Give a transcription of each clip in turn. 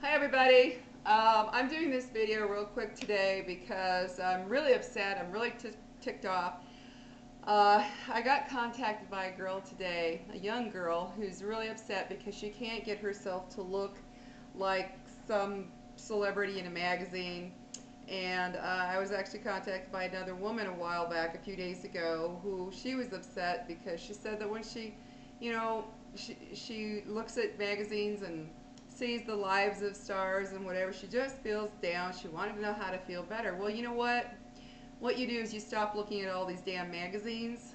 Hi everybody. I'm doing this video real quick today because I'm really upset. I'm really ticked off. I got contacted by a girl today, a young girl, who's really upset because she can't get herself to look like some celebrity in a magazine. And I was actually contacted by another woman a while back, a few days ago, who she was upset because she said that when you know, she looks at magazines and sees the lives of stars and whatever, she just feels down. She wanted to know how to feel better. Well, you know what? What you do is you stop looking at all these damn magazines.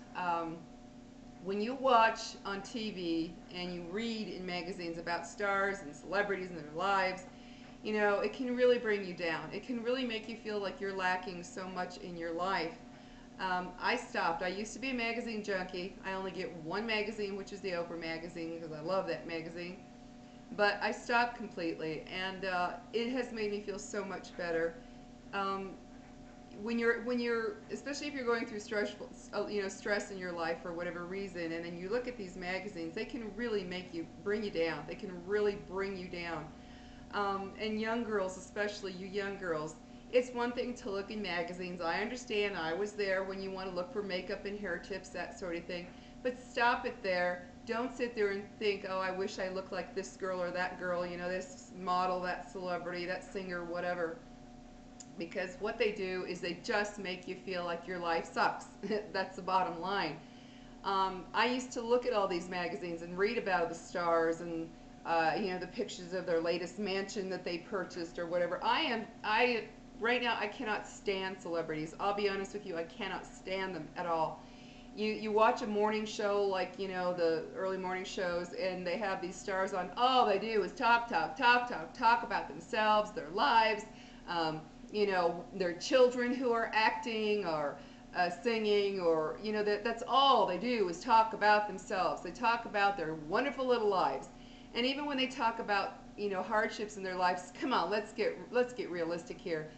When you watch on TV and you read in magazines about stars and celebrities and their lives, you know, it can really bring you down. It can really make you feel like you're lacking so much in your life. I stopped. I used to be a magazine junkie. I only get one magazine, which is the Oprah magazine, because I love that magazine. But I stopped completely, and it has made me feel so much better. Um, when you're especially if you're going through stress in your life for whatever reason, and then you look at these magazines, they can really bring you down. They can really bring you down. And young girls, especially you young girls, it's one thing to look in magazines. I understand. I was there when you want to look for makeup and hair tips, that sort of thing. But stop it there. Don't sit there and think, oh, I wish I looked like this girl or that girl, you know, this model, that celebrity, that singer, whatever. Because what they do is they just make you feel like your life sucks. That's the bottom line. I used to look at all these magazines and read about the stars and the pictures of their latest mansion that they purchased or whatever. Right now I cannot stand celebrities. I'll be honest with you, I cannot stand them at all. You watch a morning show like, the early morning shows, and they have these stars on. All they do is talk about themselves, their lives, their children who are acting or singing, or that's all they do is talk about themselves. They talk about their wonderful little lives. And even when they talk about hardships in their lives, come on, let's get realistic here.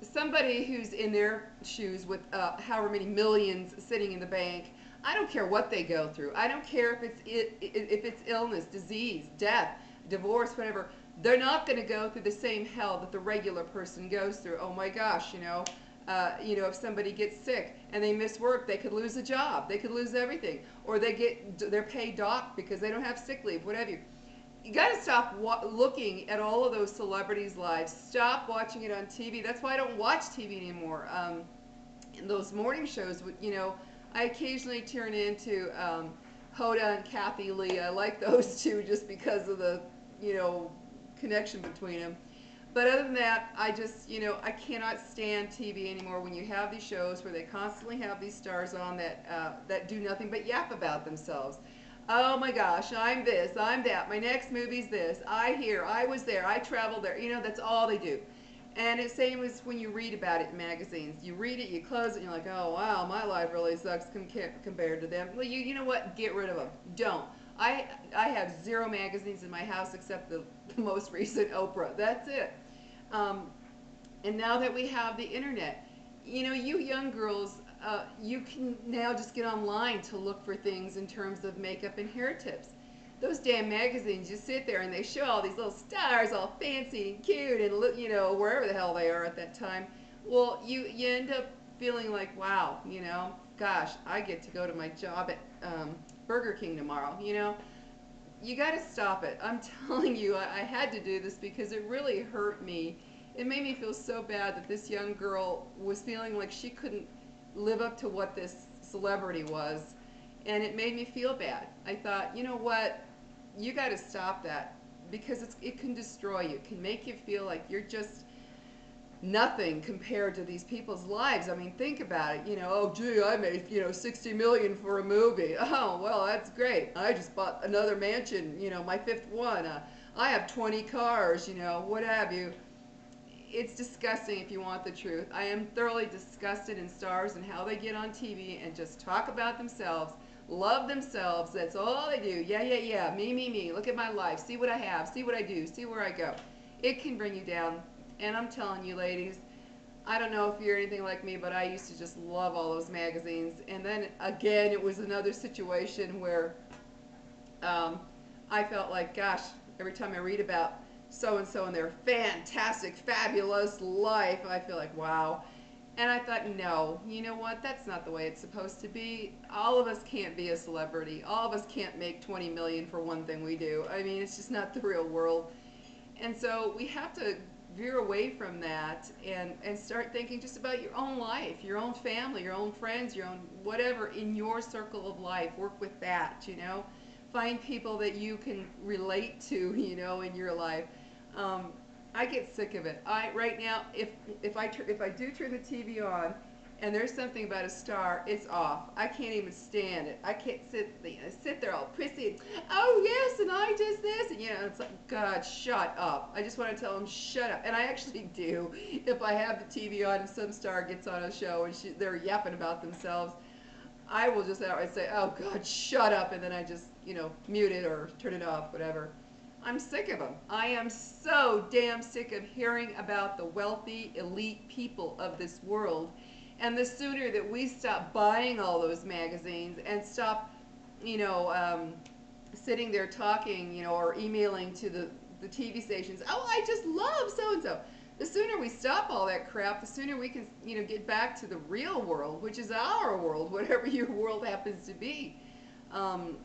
Somebody who's in their shoes with however many millions sitting in the bank, I don't care what they go through. I don't care if it's illness, disease, death, divorce, whatever. They're not going to go through the same hell that the regular person goes through. Oh my gosh, if somebody gets sick and they miss work, they could lose a job, they could lose everything, or they're paid docked because they don't have sick leave, whatever. You got to stop looking at all of those celebrities' lives. Stop watching it on TV. That's why I don't watch TV anymore. In those morning shows, I occasionally turn into Hoda and Kathy Lee. I like those two just because of the, you know, connection between them. But other than that, I cannot stand TV anymore when you have these shows where they constantly have these stars on that do nothing but yap about themselves. Oh my gosh, I'm this, I'm that, my next movie's this, I was there, I traveled there. That's all they do. And it's same as when you read about it in magazines. You read it, you close it, and you're like, oh wow, my life really sucks compared to them. Well, you know what? Get rid of them. Don't. I have zero magazines in my house except the most recent Oprah. That's it. Um, and now that we have the internet, you young girls, you can now just get online to look for things in terms of makeup and hair tips. Those damn magazines, you sit there and they show all these little stars all fancy and cute and wherever the hell they are at that time. Well, you end up feeling like, wow, gosh, I get to go to my job at Burger King tomorrow. You got to stop it. I'm telling you, I had to do this because it really hurt me. It made me feel so bad that this young girl was feeling like she couldn't live up to what this celebrity was. And it made me feel bad. I thought, you know what? You got to stop that because it can destroy you. It can make you feel like you're just nothing compared to these people's lives. I mean, think about it. Oh, gee, I made, 60 million for a movie. Oh, well, that's great. I just bought another mansion, my fifth one. I have 20 cars, what have you. It's disgusting if you want the truth. I am thoroughly disgusted in stars and how they get on TV and just talk about themselves, love themselves. That's all they do. Yeah, yeah, yeah. Me. Look at my life. See what I have. See what I do. See where I go. It can bring you down. And I'm telling you, ladies, I don't know if you're anything like me, but I used to just love all those magazines. And then again, it was another situation where I felt like, gosh, every time I read about so and so and their fantastic, fabulous life. I feel like, wow. And I thought, no, you know what? That's not the way it's supposed to be. All of us can't be a celebrity. All of us can't make 20 million for one thing we do. I mean, it's just not the real world. And so we have to veer away from that and start thinking just about your own life, your own family, your own friends, your own whatever in your circle of life. Work with that, you know. Find people that you can relate to, you know, in your life. Um, I get sick of it. I right now, if I do turn the TV on, and there's something about a star, it's off. I can't even stand it. I can't sit there all prissy. Oh yes, and I just this, and you know, it's like, God, shut up. I just want to tell them shut up, and I actually do. If I have the TV on and some star gets on a show and they're yapping about themselves, I will just outright say, oh God, shut up, and then I just, you know, mute it or turn it off, whatever. I'm sick of them. I am so damn sick of hearing about the wealthy, elite people of this world. And the sooner that we stop buying all those magazines and stop, you know, sitting there talking, you know, or emailing to the TV stations, oh, I just love so-and-so. The sooner we stop all that crap, the sooner we can, you know, get back to the real world, which is our world, whatever your world happens to be. Um,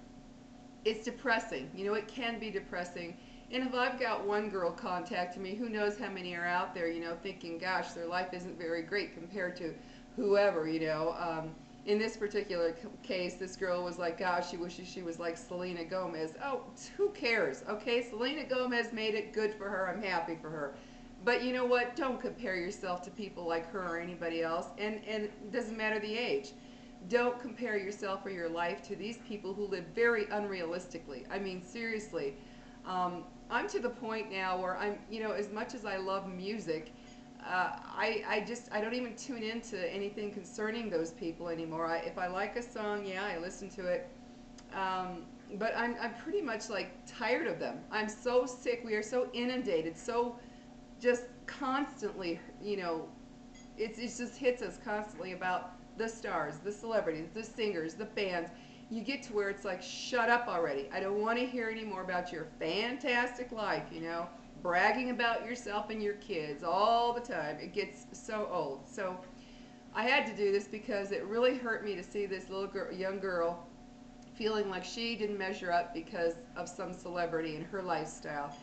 it's depressing. You know, it can be depressing. And if I've got one girl contacting me, who knows how many are out there, you know, thinking, gosh, their life isn't very great compared to whoever, you know. In this particular case, this girl was like, gosh, she wishes she was like Selena Gomez. Oh, who cares? Okay, Selena Gomez made it. Good for her. I'm happy for her. But you know what? Don't compare yourself to people like her or anybody else. And it doesn't matter the age. Don't compare yourself or your life to these people who live very unrealistically. I mean, seriously. I'm to the point now where I'm, you know, as much as I love music, I don't even tune into anything concerning those people anymore. If I like a song, yeah, I listen to it. But I'm pretty much like tired of them. I'm so sick. We are so inundated, so just constantly, you know, it just hits us constantly about the stars, the celebrities, the singers, the bands. You get to where it's like, shut up already. I don't want to hear any more about your fantastic life, you know, bragging about yourself and your kids all the time. It gets so old. So I had to do this because it really hurt me to see this little girl, young girl feeling like she didn't measure up because of some celebrity and her lifestyle.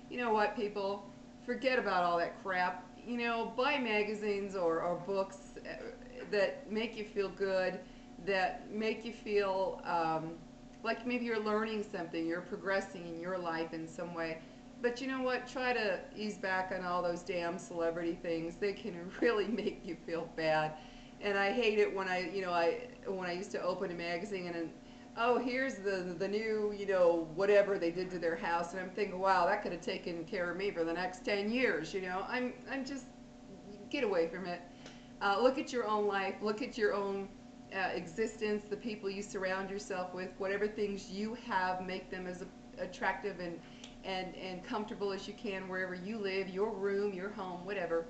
You know what, people? Forget about all that crap. You know, buy magazines or books that make you feel good, that make you feel like maybe you're learning something, you're progressing in your life in some way. But you know what? Try to ease back on all those damn celebrity things. They can really make you feel bad. And I hate it when when I used to open a magazine and oh, here's the new, you know, whatever they did to their house, and I'm thinking, wow, that could have taken care of me for the next 10 years, you know. I'm just, get away from it. Look at your own life, look at your own existence, the people you surround yourself with, whatever things you have, make them as attractive and comfortable as you can wherever you live, your room, your home, whatever.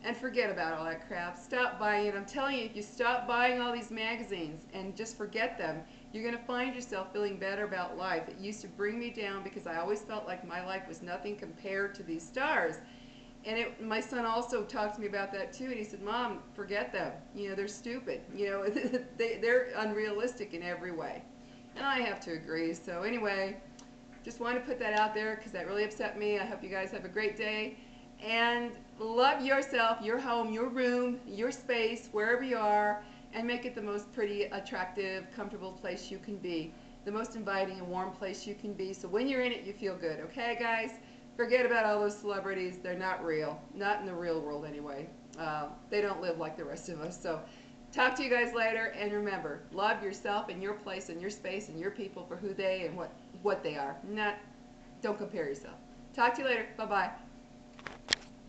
And forget about all that crap. Stop buying it. I'm telling you, if you stop buying all these magazines and just forget them, you're going to find yourself feeling better about life. It used to bring me down because I always felt like my life was nothing compared to these stars. And my son also talked to me about that too, and he said, Mom, forget them. You know, they're stupid. You know, they're unrealistic in every way. And I have to agree. So anyway, just wanted to put that out there because that really upset me. I hope you guys have a great day. And love yourself, your home, your room, your space, wherever you are, and make it the most pretty, attractive, comfortable place you can be. The most inviting and warm place you can be. So when you're in it, you feel good. Okay, guys? Forget about all those celebrities. They're not real. Not in the real world, anyway. They don't live like the rest of us. So talk to you guys later. And remember, love yourself and your place and your space and your people for who they and what they are. Don't compare yourself. Talk to you later. Bye-bye.